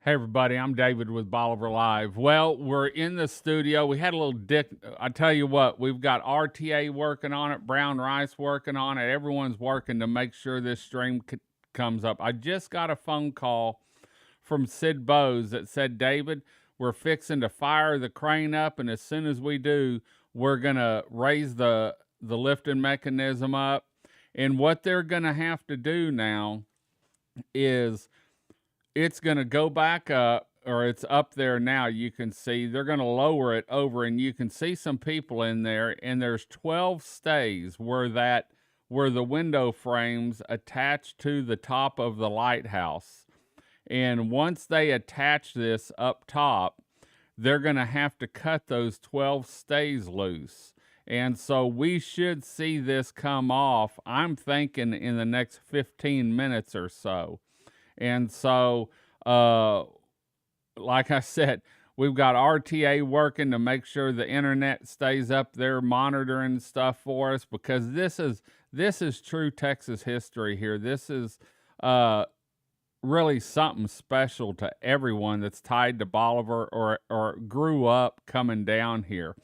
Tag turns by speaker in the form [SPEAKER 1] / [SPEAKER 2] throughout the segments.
[SPEAKER 1] Hey everybody, I'm David with Bolivar Live. Well, we're in the studio. We had a little I tell you what, we've got RTA working on it, Brown Rice working on it. Everyone's working to make sure this stream comes up. I just got a phone call from Sid Bowes that said, David, we're fixing to fire the crane up, and as soon as we do, we're gonna raise the lifting mechanism up. And what they're gonna have to do now is it's going to go back up, or it's up there now. You can see they're going to lower it over, and you can see some people in there, and there's 12 stays where the window frames attach to the top of the lighthouse. And once they attach this up top, they're going to have to cut those 12 stays loose. And so we should see this come off, I'm thinking, in the next 15 minutes or so. And so, like I said, we've got RTA working to make sure the internet stays up there, monitoring stuff for us, because this is true Texas history here. This is really something special to everyone that's tied to Bolivar or grew up coming down here.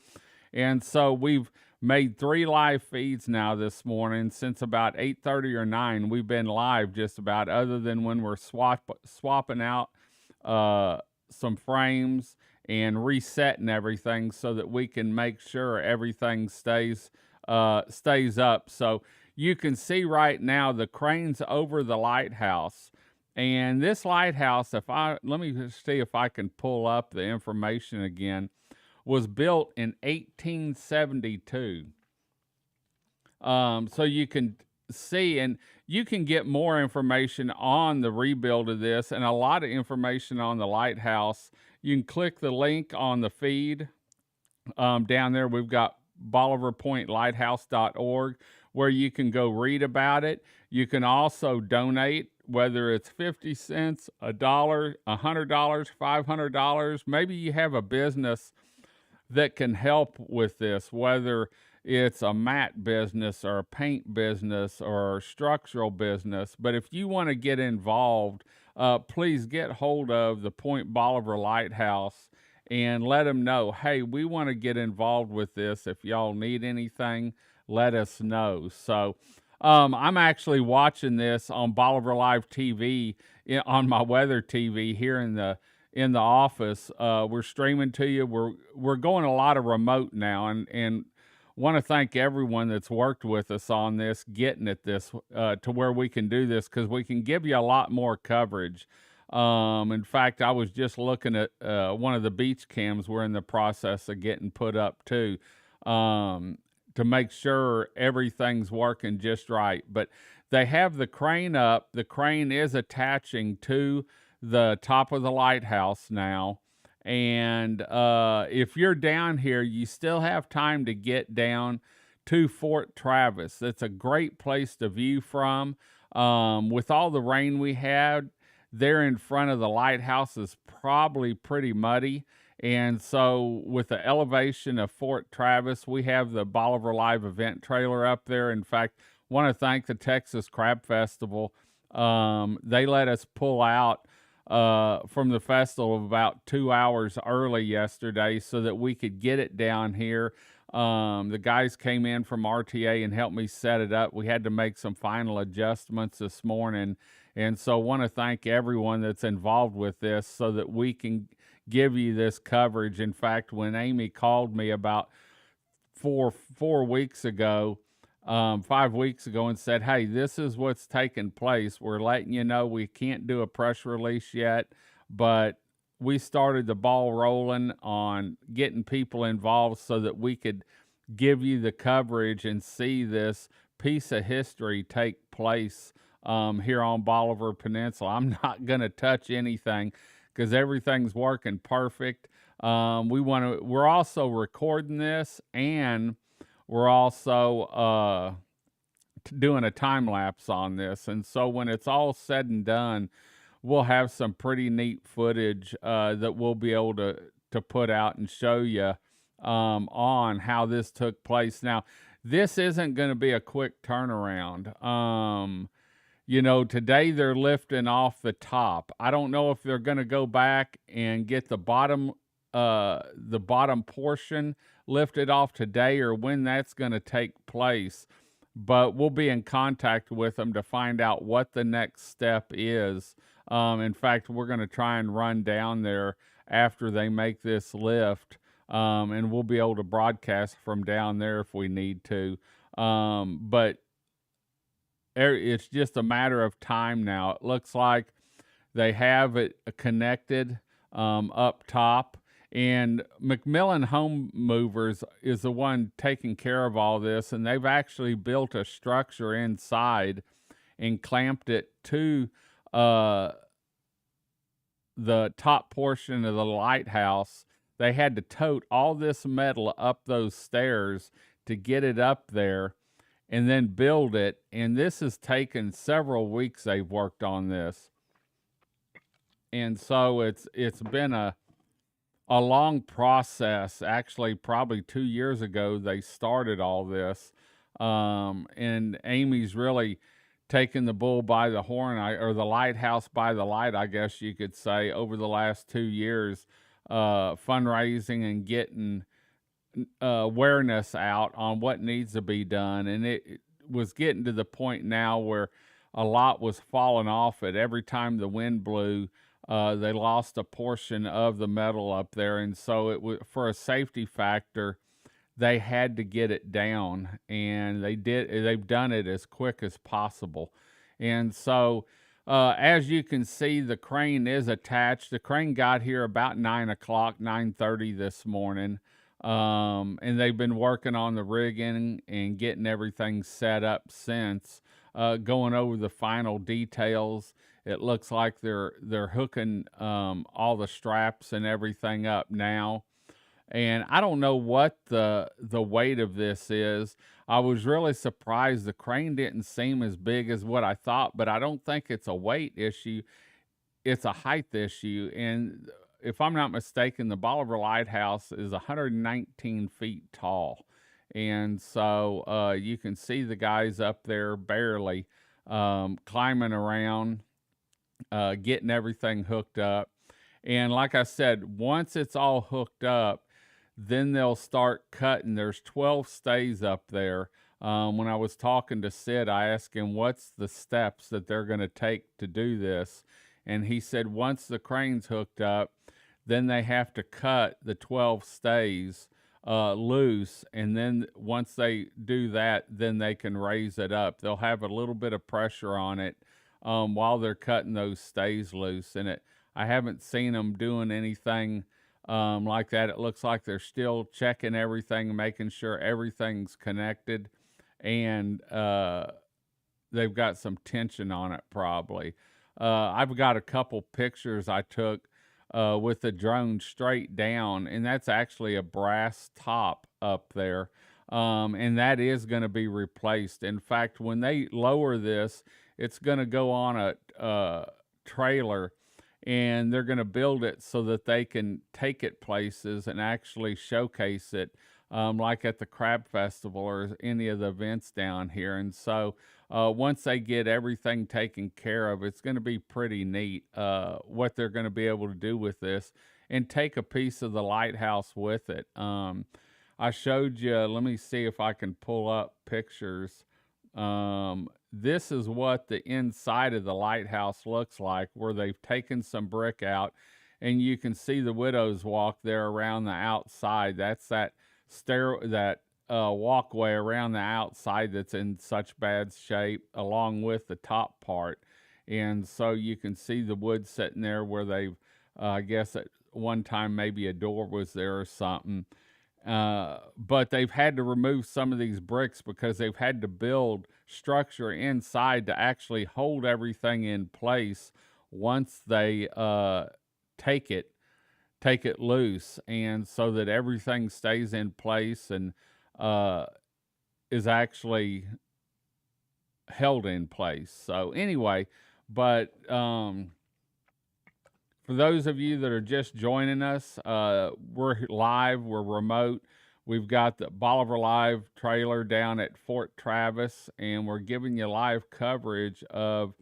[SPEAKER 1] And so we've made 3 live feeds now this morning. Since about 8:30 or 9, we've been live just about, other than when we're swapping out some frames and resetting everything so that we can make sure everything stays up. So you can see right now the crane's over the lighthouse. And this lighthouse, let me see if I can pull up the information again, was built in 1872. So you can see, and you can get more information on the rebuild of this and a lot of information on the lighthouse. You can click the link on the feed. Down there, we've got BolivarPointLighthouse.org, where you can go read about it. You can also donate, whether it's 50 cents, $1, $100, $500. Maybe you have a business that can help with this, whether it's a mat business or a paint business or structural business. But if you want to get involved, please get hold of the Point Bolivar Lighthouse and let them know, hey, we want to get involved with this. If y'all need anything, let us know. So I'm actually watching this on Bolivar Live TV on my weather TV here in the office. We're streaming to you. We're going a lot of remote now, and want to thank everyone that's worked with us on this, getting it this to where we can do this, because we can give you a lot more coverage. In fact, I was just looking at one of the beach cams we're in the process of getting put up too, to make sure everything's working just right. But they have the crane up. The crane is attaching to the top of the lighthouse now. And if you're down here, you still have time to get down to Fort Travis. That's a great place to view from. With all the rain we had, there in front of the lighthouse is probably pretty muddy. And so with the elevation of Fort Travis, we have the Bolivar Live event trailer up there. In fact, want to thank the Texas Crab Festival. They let us pull out from the festival about 2 hours early yesterday so that we could get it down here. The guys came in from RTA and helped me set it up. We had to make some final adjustments this morning. And so I want to thank everyone that's involved with this so that we can give you this coverage. In fact, when Amy called me about 5 weeks ago, and said, hey, this is what's taking place. We're letting you know we can't do a press release yet, but we started the ball rolling on getting people involved so that we could give you the coverage and see this piece of history take place here on Bolivar Peninsula. I'm not going to touch anything because everything's working perfect. We're also recording this, and we're also doing a time lapse on this. And so when it's all said and done, we'll have some pretty neat footage that we'll be able to put out and show you on how this took place. Now, this isn't going to be a quick turnaround. today they're lifting off the top. I don't know if they're going to go back and get the bottom portion lifted off today or when that's going to take place. But we'll be in contact with them to find out what the next step is. In fact, we're going to try and run down there after they make this lift, and we'll be able to broadcast from down there if we need to. But it's just a matter of time now. It looks like they have it connected up top. And McMillan Home Movers is the one taking care of all this, and they've actually built a structure inside and clamped it to the top portion of the lighthouse. They had to tote all this metal up those stairs to get it up there and then build it. And this has taken several weeks. They've worked on this. And so it's been a long process. Actually, probably 2 years ago, they started all this. And Amy's really taken the bull by the horn, or the lighthouse by the light, I guess you could say, over the last 2 years, fundraising and getting awareness out on what needs to be done. And it was getting to the point now where a lot was falling off it. Every time the wind blew, they lost a portion of the metal up there, and so it was, for a safety factor, they had to get it down, and they've done it as quick as possible. And so as you can see, the crane is attached. The crane got here about 9 o'clock, 9:30 this morning, and they've been working on the rigging and getting everything set up since, going over the final details. It looks like they're hooking all the straps and everything up now. And I don't know what the weight of this is. I was really surprised. The crane didn't seem as big as what I thought, but I don't think it's a weight issue. It's a height issue. And if I'm not mistaken, the Bolivar Lighthouse is 119 feet tall. And so you can see the guys up there barely climbing around, getting everything hooked up. And like I said, once it's all hooked up, then they'll start cutting. There's 12 stays up there. When I was talking to Sid, I asked him what's the steps that they're going to take to do this. And he said once the crane's hooked up, then they have to cut the 12 stays loose. And then once they do that, then they can raise it up. They'll have a little bit of pressure on it while they're cutting those stays loose. And I haven't seen them doing anything like that. It looks like they're still checking everything, making sure everything's connected, and they've got some tension on it probably. I've got a couple pictures I took with the drone straight down, and that's actually a brass top up there, and that is going to be replaced. In fact, when they lower this, it's going to go on a trailer, and they're going to build it so that they can take it places and actually showcase it, like at the Crab Festival or any of the events down here. And so once they get everything taken care of, it's going to be pretty neat what they're going to be able to do with this and take a piece of the lighthouse with it. I showed you, let me see if I can pull up pictures. This is what the inside of the lighthouse looks like, where they've taken some brick out, and you can see the Widow's Walk there around the outside. That's that walkway around the outside that's in such bad shape, along with the top part. And so you can see the wood sitting there where they've, I guess at one time maybe a door was there or something. But they've had to remove some of these bricks because they've had to build structure inside to actually hold everything in place once they take it loose, and so that everything stays in place and is actually held in place. So anyway, but for those of you that are just joining us, we're live, we're remote. We've got the Bolivar Live trailer down at Fort Travis, and we're giving you live coverage of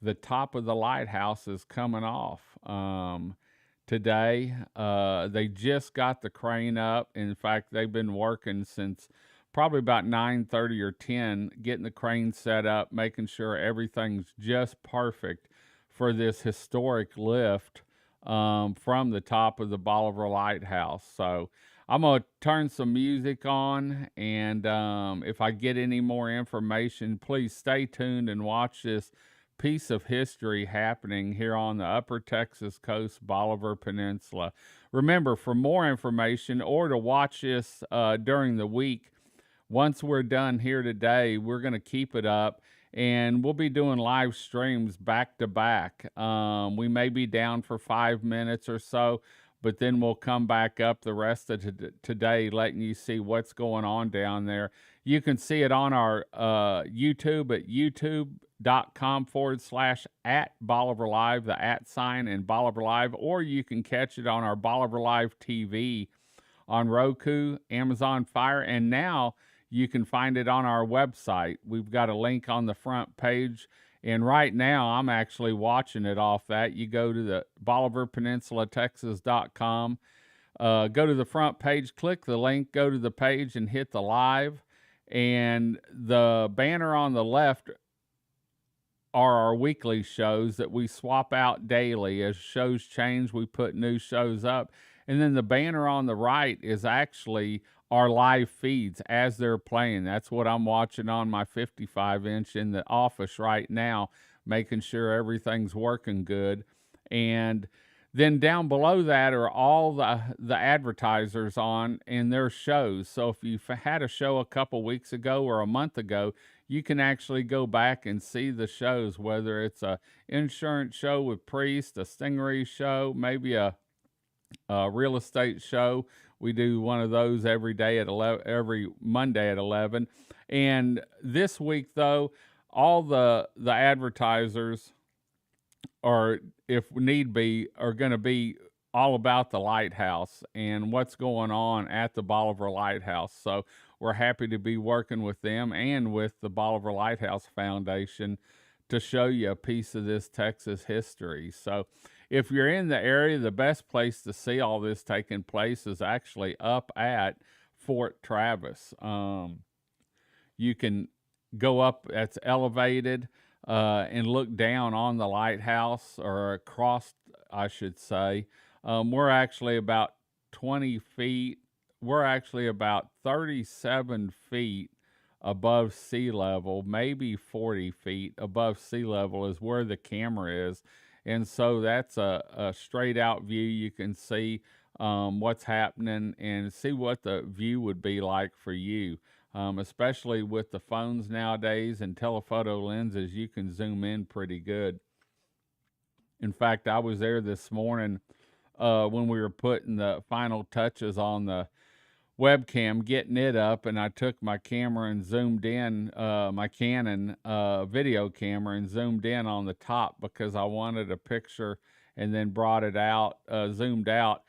[SPEAKER 1] the top of the lighthouse is coming off today. They just got the crane up. In fact, they've been working since probably about 9:30 or 10, getting the crane set up, making sure everything's just perfect for this historic lift from the top of the Bolivar Lighthouse. So I'm going to turn some music on, and if I get any more information, please stay tuned and watch this piece of history happening here on the Upper Texas Coast Bolivar Peninsula. Remember, for more information or to watch this during the week, once we're done here today, we're going to keep it up, and we'll be doing live streams back to back. We may be down for 5 minutes or so, but then we'll come back up the rest of today, letting you see what's going on down there. You can see it on our YouTube at youtube.com/@BolivarLive, the @ and Bolivar Live, or you can catch it on our Bolivar Live TV on Roku, Amazon Fire, and now you can find it on our website. We've got a link on the front page, and right now I'm actually watching it off that. You go to the BolivarPeninsulaTexas.com, go to the front page, click the link, go to the page, and hit the live. And the banner on the left are our weekly shows that we swap out daily. As shows change, we put new shows up. And then the banner on the right is actually our live feeds as they're playing. That's what I'm watching on my 55-inch in the office right now, making sure everything's working good. And then down below that are all the advertisers on in their shows. So if you've had a show a couple weeks ago or a month ago, you can actually go back and see the shows, whether it's a insurance show with Priest, a Stingray show, maybe a real estate show. We do one of those every day at 11, every Monday at 11. And this week, though, all the advertisers are, if need be, are going to be all about the lighthouse and what's going on at the Bolivar Lighthouse. So we're happy to be working with them and with the Bolivar Lighthouse Foundation to show you a piece of this Texas history. So if you're in the area, the best place to see all this taking place is actually up at Fort Travis. You can go up, that's elevated, and look down on the lighthouse, or across, I should say. We're actually about 20 feet. We're actually about 37 feet above sea level, maybe 40 feet above sea level is where the camera is. And so that's a straight out view. You can see what's happening and see what the view would be like for you. Especially with the phones nowadays and telephoto lenses, you can zoom in pretty good. In fact, I was there this morning when we were putting the final touches on the webcam, getting it up, and I took my camera and zoomed in, my Canon video camera, and zoomed in on the top because I wanted a picture, and then brought it out, zoomed out.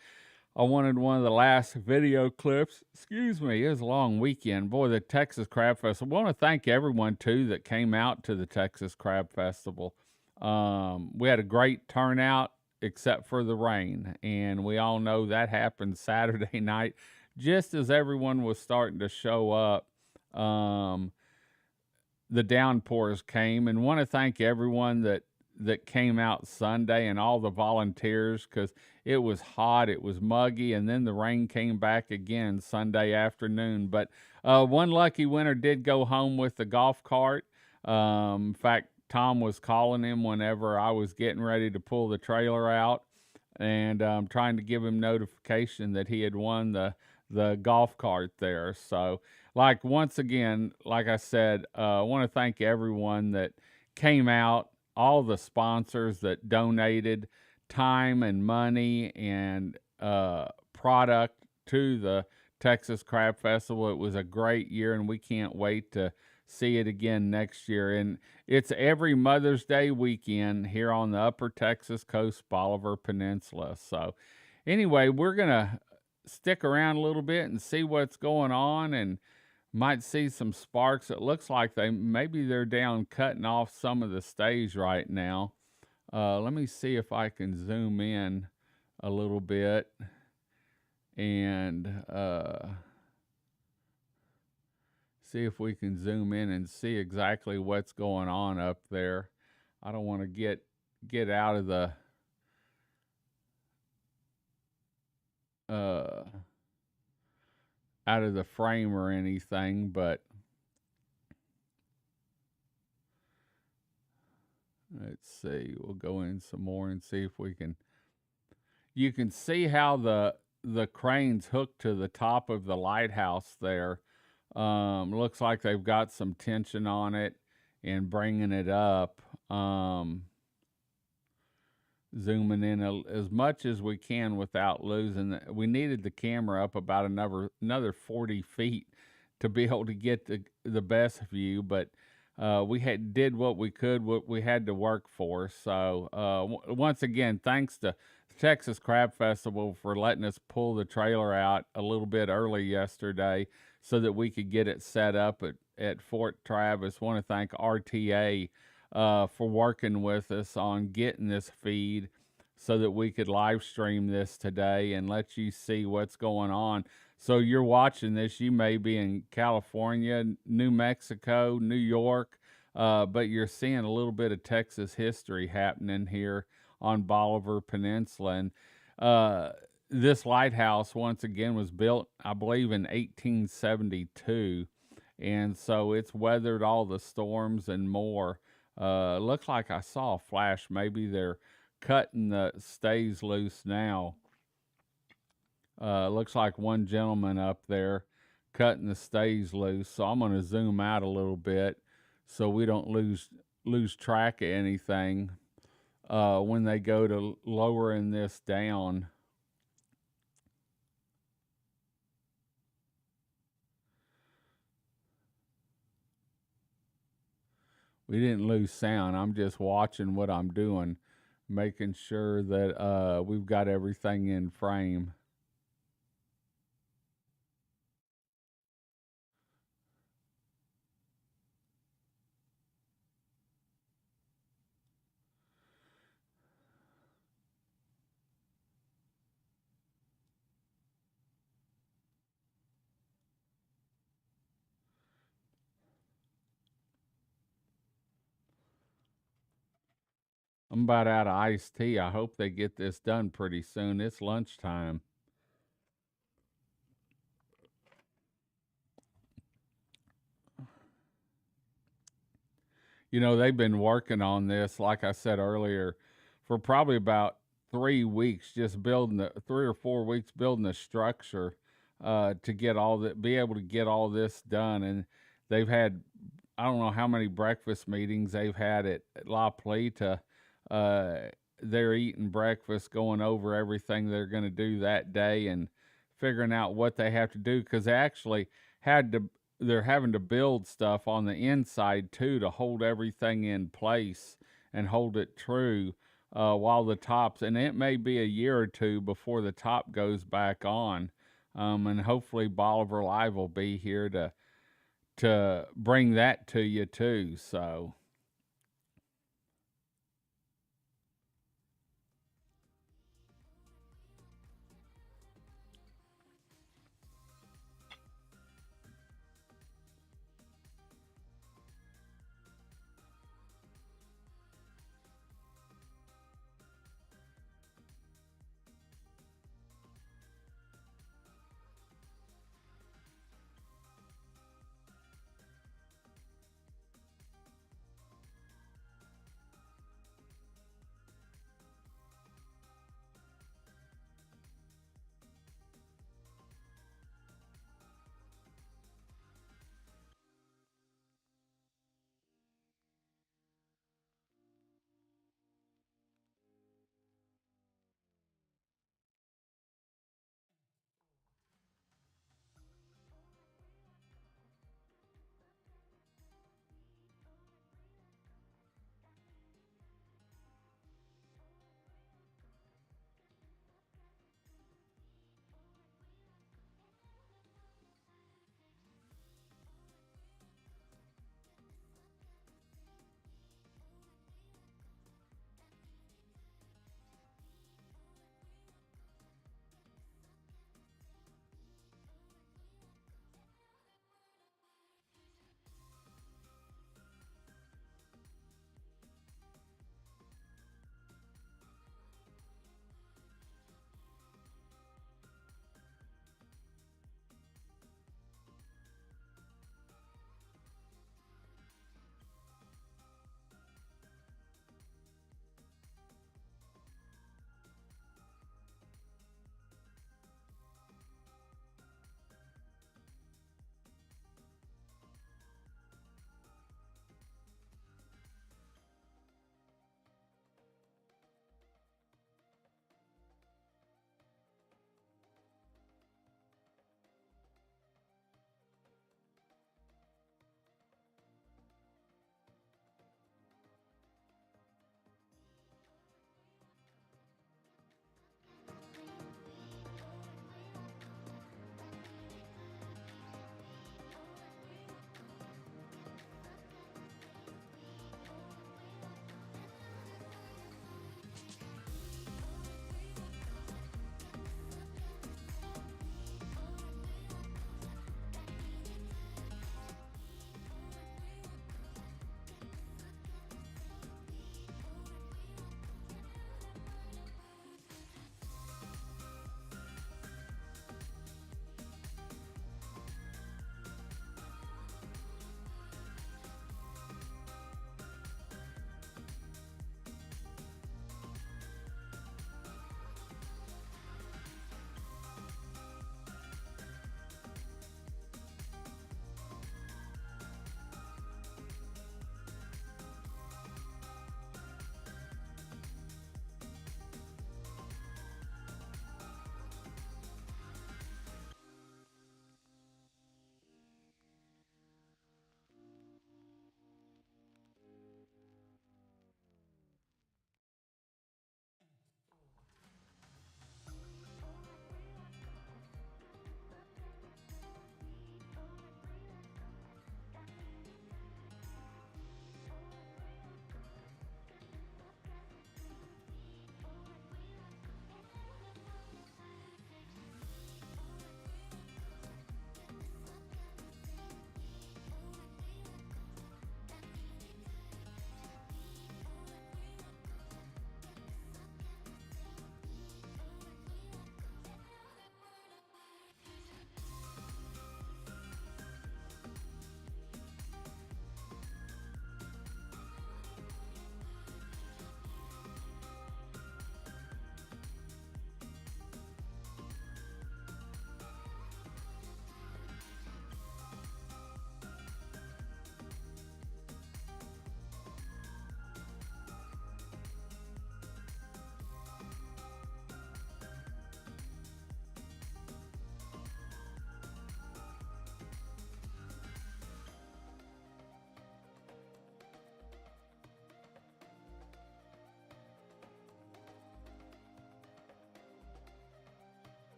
[SPEAKER 1] I wanted one of the last video clips. Excuse me, it was a long weekend. Boy, the Texas Crab Festival. I want to thank everyone, too, that came out to the Texas Crab Festival. We had a great turnout, except for the rain, and we all know that happened Saturday night. Just as everyone was starting to show up, the downpours came, and want to thank everyone that came out Sunday and all the volunteers, because it was hot, it was muggy, and then the rain came back again Sunday afternoon. But one lucky winner did go home with the golf cart. In fact, Tom was calling him whenever I was getting ready to pull the trailer out, and trying to give him notification that he had won the golf cart there. So, once again, like I said, I want to thank everyone that came out, all the sponsors that donated time and money and product to the Texas Crab Festival. It was a great year, and we can't wait to see it again next year. And it's every Mother's Day weekend here on the Upper Texas Coast Bolivar Peninsula. So anyway, we're going to stick around a little bit and see what's going on, and might see some sparks. It looks like maybe they're down cutting off some of the stage right now. Let me see if I can zoom in a little bit and see if we can zoom in and see exactly what's going on up there. I don't want to get out of the frame or anything, but let's see. We'll go in some more and see if we can. You can see how the crane's hooked to the top of the lighthouse there. Looks like they've got some tension on it and bringing it up. Zooming in as much as we can without losing. We needed the camera up about another 40 feet to be able to get the best view, but we did what we could, what we had to work for. So once again, thanks to Texas Crab Festival for letting us pull the trailer out a little bit early yesterday so that we could get it set up at Fort Travis. Want to thank RTA for working with us on getting this feed so that we could live stream this today and let you see what's going on. So you're watching this, you may be in California, New Mexico, New York, but you're seeing a little bit of Texas history happening here on Bolivar Peninsula. And this lighthouse, once again, was built, I believe, in 1872. And so it's weathered all the storms and more. Looks like I saw a flash. Maybe they're cutting the stays loose now. Looks like one gentleman up there cutting the stays loose. So I'm going to zoom out a little bit so we don't lose track of anything when they go to lowering this down. We didn't lose sound. I'm just watching what I'm doing, making sure that we've got everything in frame. I'm about out of iced tea. I hope they get this done pretty soon. It's lunchtime. You know, they've been working on this, like I said earlier, for probably about 3 weeks, just building 3 or 4 weeks building the structure to get be able to get all this done. And they've had, I don't know how many breakfast meetings they've had at La Plata. They're eating breakfast, going over everything they're going to do that day and figuring out what they have to do, because they actually they're having to build stuff on the inside too to hold everything in place and hold it true while the tops, and it may be a year or two before the top goes back on. And hopefully Bolivar Live will be here to bring that to you too. So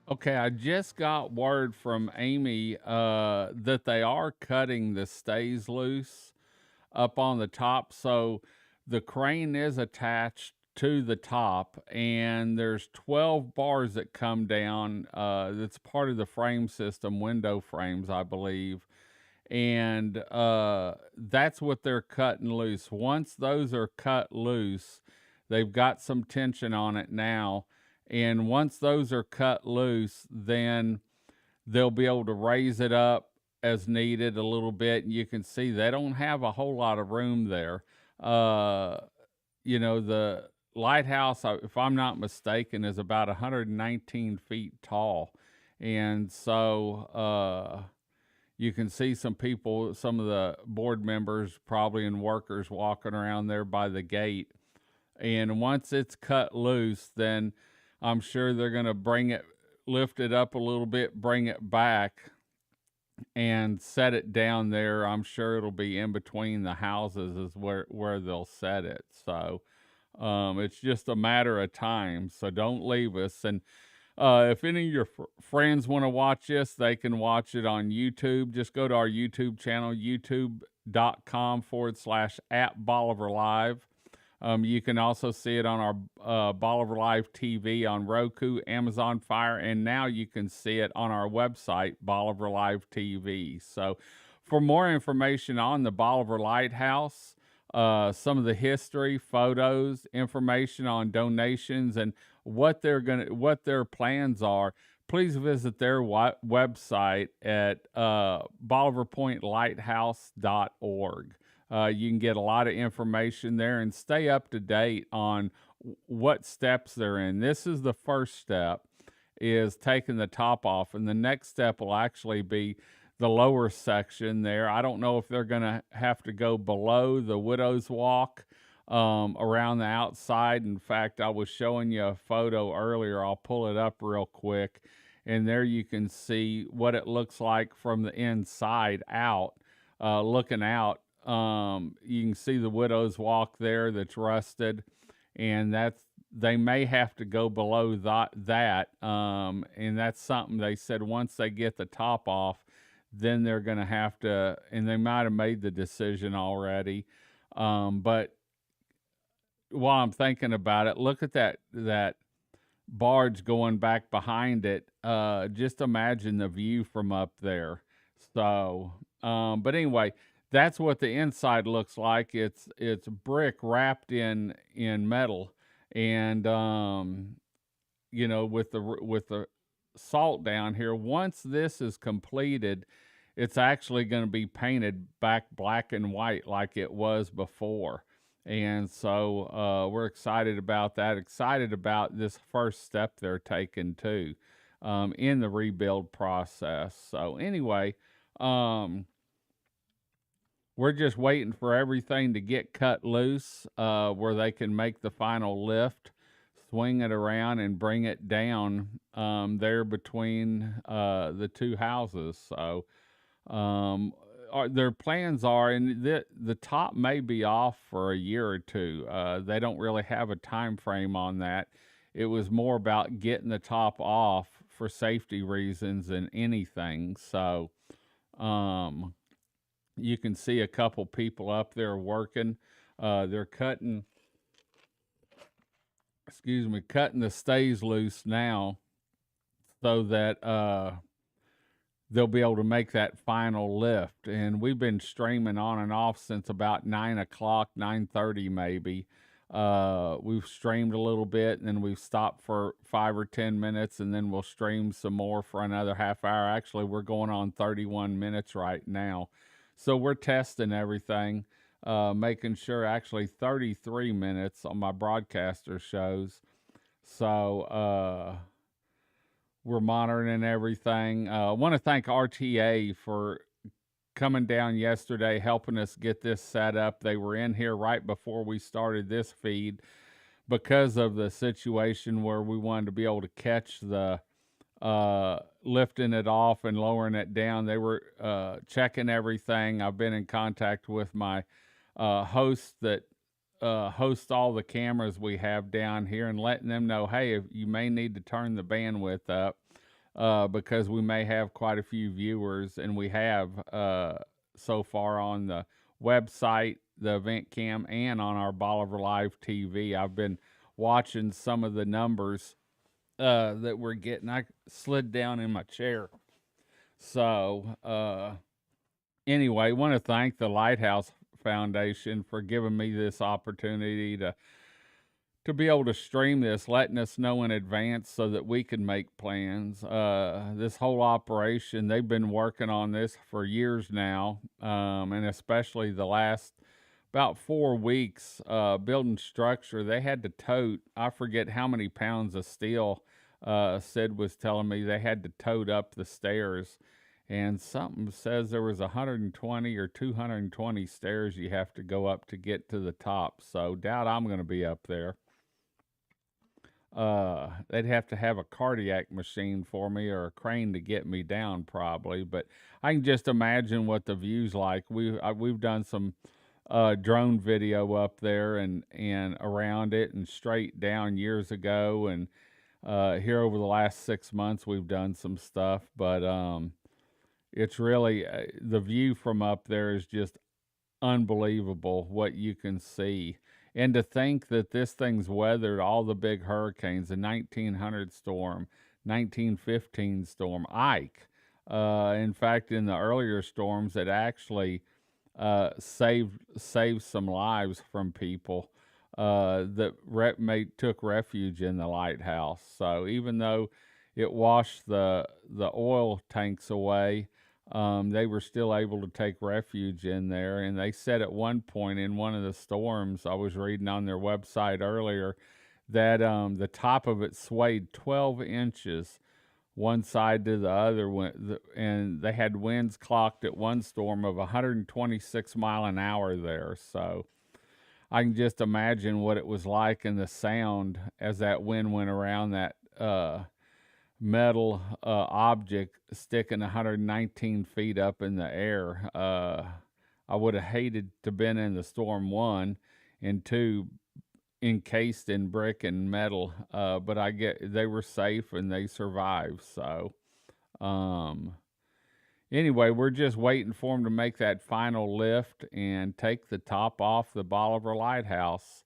[SPEAKER 1] Okay, I just got word from Amy that they are cutting the stays loose up on the top. So the crane is attached to the top, and there's 12 bars that come down. That's part of the frame system, window frames, I believe. And that's what they're cutting loose. Once those are cut loose, they've got some tension on it now. And once those are cut loose, then they'll be able to raise it up as needed a little bit. And you can see they don't have a whole lot of room there. Uh, the lighthouse, if I'm not mistaken, is about 119 feet tall. And so you can see some people, some of the board members, probably and workers walking around there by the gate. And once it's cut loose, then I'm sure they're going to bring it, lift it up a little bit, bring it back, and set it down there. I'm sure it'll be in between the houses is where they'll set it. So it's just a matter of time. So don't leave us. And if any of your friends want to watch this, they can watch it on YouTube. Just go to our YouTube channel, youtube.com/at Bolivar Live. You can also see it on our Bolivar Live TV on Roku, Amazon Fire, and now you can see it on our website, Bolivar Live TV. So, for more information on the Bolivar Lighthouse, some of the history, photos, information on donations, and what their plans are, please visit their website at bolivarpointlighthouse.org. You can get a lot of information there and stay up to date on what steps they're in. This is the first step, is taking the top off, and the next step will actually be the lower section there. I don't know if they're going to have to go below the Widow's Walk around the outside. In fact, I was showing you a photo earlier. I'll pull it up real quick, and there you can see what it looks like from the inside out, looking out. You can see the Widow's Walk there that's rusted, and they may have to go below that, and that's something they said once they get the top off, then they're going to have to, and they might have made the decision already. But while I'm thinking about it, look at that barge going back behind it. Just imagine the view from up there. So, but anyway, that's what the inside looks like. It's brick wrapped in metal, and with the salt down here. Once this is completed, it's actually going to be painted back black and white like it was before. And so we're excited about that. Excited about this first step they're taking too, in the rebuild process. So anyway, we're just waiting for everything to get cut loose, where they can make the final lift, swing it around, and bring it down there between the two houses. So their plans are, and the top may be off for a year or two. They don't really have a time frame on that. It was more about getting the top off for safety reasons than anything. So you can see a couple people up there working. They're cutting the stays loose now, so that they'll be able to make that final lift. And we've been streaming on and off since about 9 o'clock, 9:30 maybe. We've streamed a little bit, and then we've stopped for 5 or 10 minutes, and then we'll stream some more for another half hour. Actually, we're going on 31 minutes right now. So we're testing everything, making sure, actually 33 minutes on my broadcaster shows. So we're monitoring everything. I want to thank RTA for coming down yesterday, helping us get this set up. They were in here right before we started this feed because of the situation where we wanted to be able to catch the lifting it off and lowering it down. They were checking everything. I've been in contact with my hosts that host all the cameras we have down here, and letting them know, hey, if you may need to turn the bandwidth up. because we may have quite a few viewers, and we have so far on the website, the event cam, and on our Bolivar Live TV. I've been watching some of the numbers that we're getting. I slid down in my chair. So, anyway, want to thank the Lighthouse Foundation for giving me this opportunity to be able to stream this, letting us know in advance so that we can make plans. This whole operation, they've been working on this for years now, and especially the last about 4 weeks building structure. They had to tote, I forget how many pounds of steel. Sid was telling me they had to tote up the stairs, and something says there was 120 or 220 stairs you have to go up to get to the top. So doubt I'm going to be up there. They'd have to have a cardiac machine for me or a crane to get me down probably, but I can just imagine what the view's like. We've done some drone video up there and around it and straight down years ago, and here over the last 6 months we've done some stuff, but it's really the view from up there is just unbelievable what you can see. And to think that this thing's weathered all the big hurricanes, the 1900 storm, 1915 storm, Ike. In fact, in the earlier storms, it actually saved some lives from people that took refuge in the lighthouse. So even though it washed the oil tanks away, they were still able to take refuge in there. And they said at one point in one of the storms, I was reading on their website earlier, that the top of it swayed 12 inches one side to the other, and they had winds clocked at one storm of 126 mile an hour there. So I can just imagine what it was like and the sound as that wind went around that metal object sticking 119 feet up in the air. I would have hated to been in the storm, one, and two, encased in brick and metal. But they were safe and they survived. So, anyway, we're just waiting for them to make that final lift and take the top off the Bolivar Lighthouse.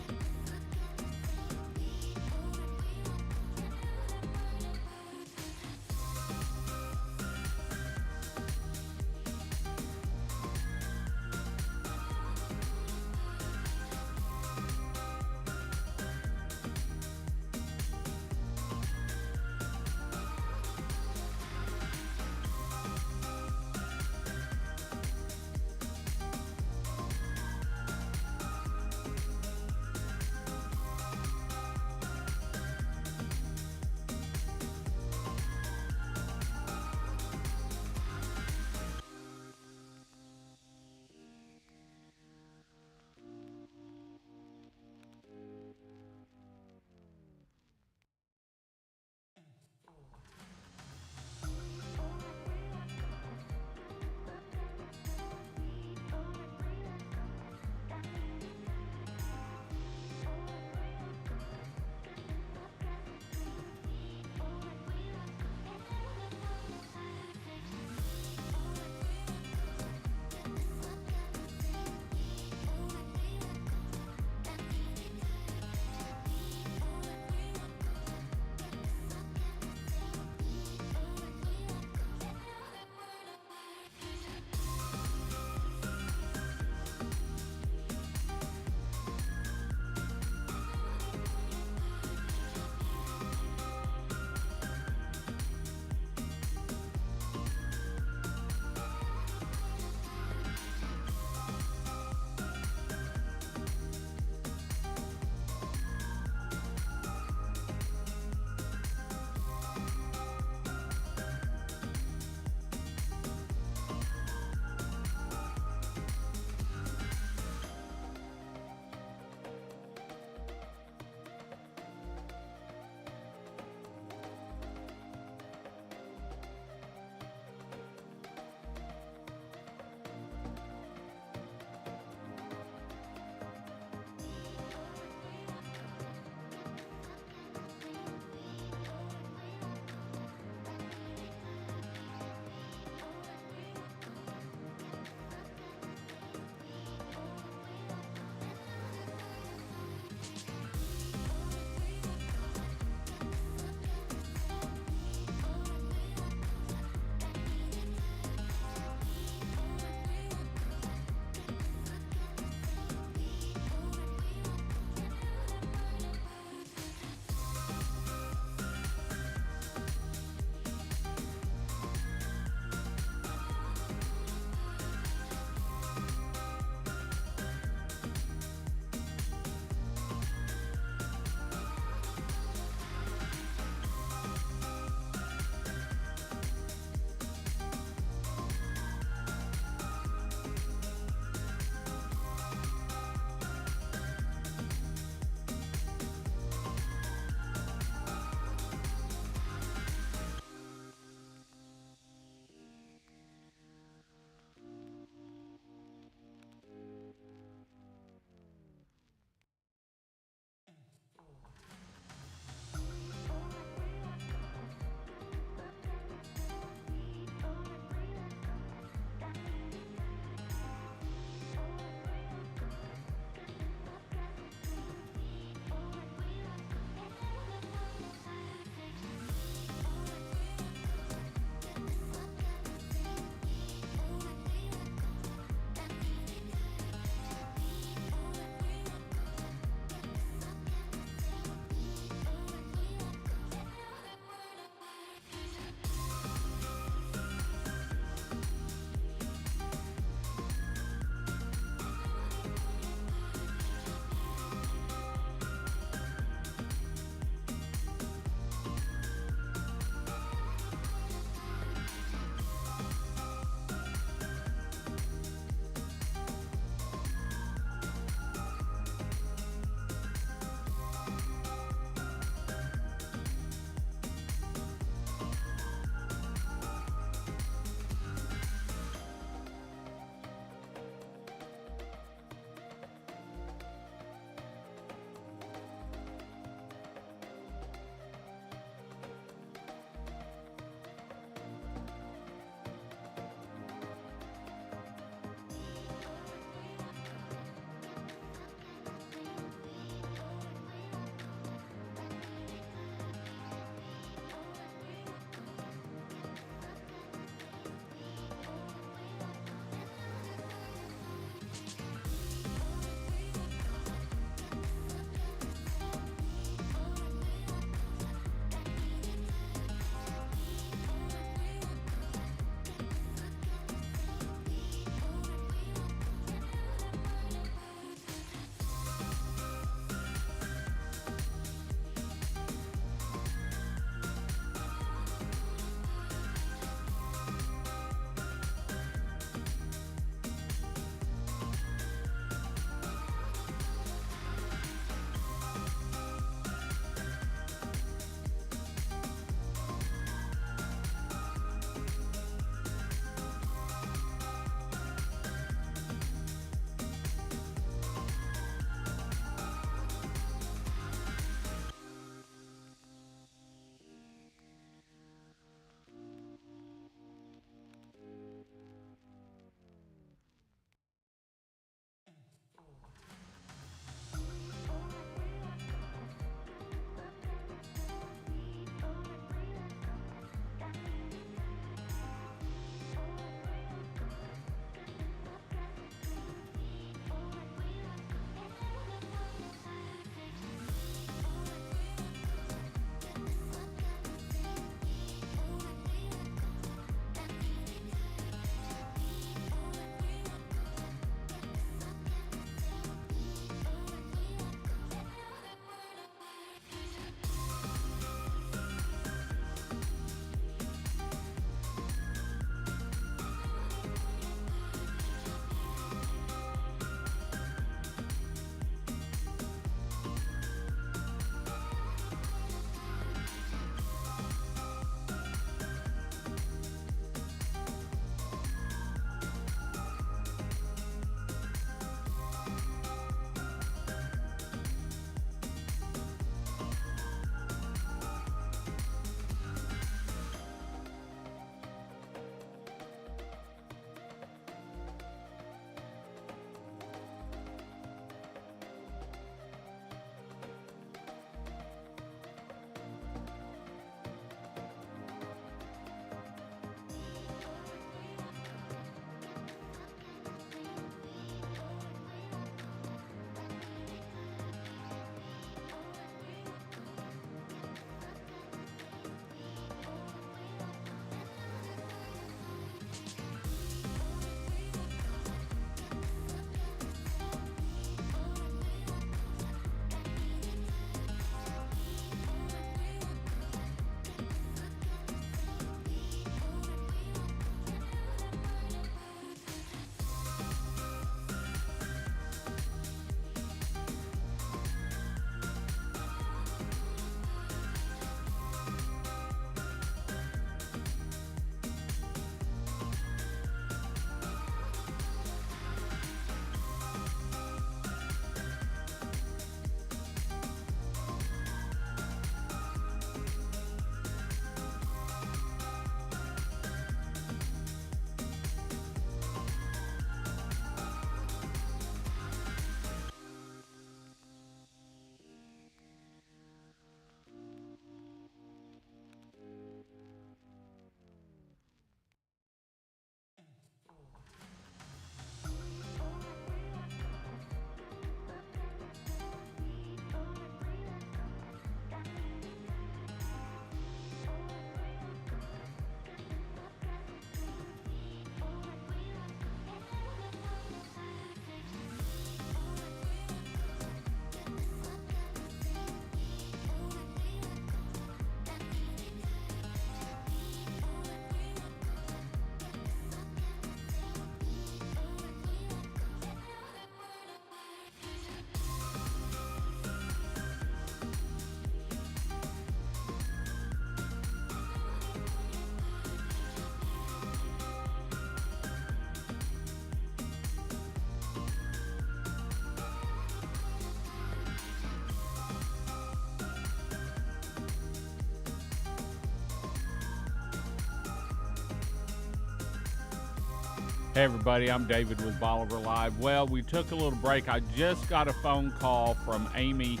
[SPEAKER 1] Hey everybody, I'm David with Bolivar Live. Well, we took a little break. I just got a phone call from Amy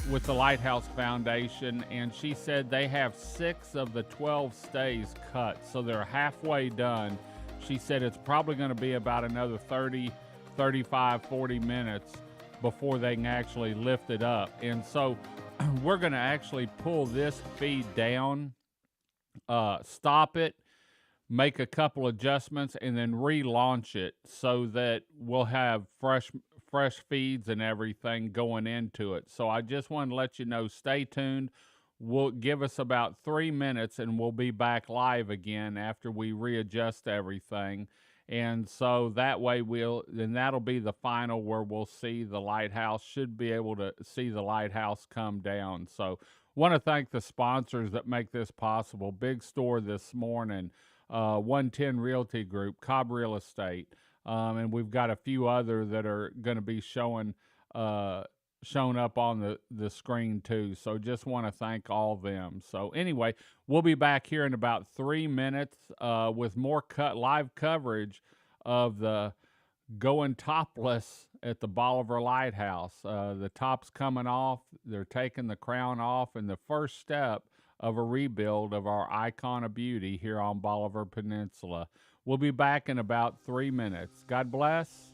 [SPEAKER 1] with the Lighthouse Foundation, and she said they have 6 of the 12 stays cut, so they're halfway done. She said it's probably going to be about another 30, 35, 40 minutes before they can actually lift it up. And so we're going to actually pull this feed down, stop it, make a couple adjustments, and then relaunch it so that we'll have fresh feeds and everything going into it. So I just want to let you know, stay tuned. We'll give us about 3 minutes and we'll be back live again after we readjust everything. And so that way then that'll be the final where we'll see the lighthouse, should be able to see the lighthouse come down. So want to thank the sponsors that make this possible. Big store this morning, 110 Realty Group, Cobb Real Estate, and we've got a few other that are going to be shown up on the screen too. So just want to thank all of them. So anyway, we'll be back here in about 3 minutes with more live coverage of the going topless at the Bolivar Lighthouse. The top's coming off. They're taking the crown off, and the first step of a rebuild of our icon of beauty here on Bolivar Peninsula. We'll be back in about 3 minutes. God bless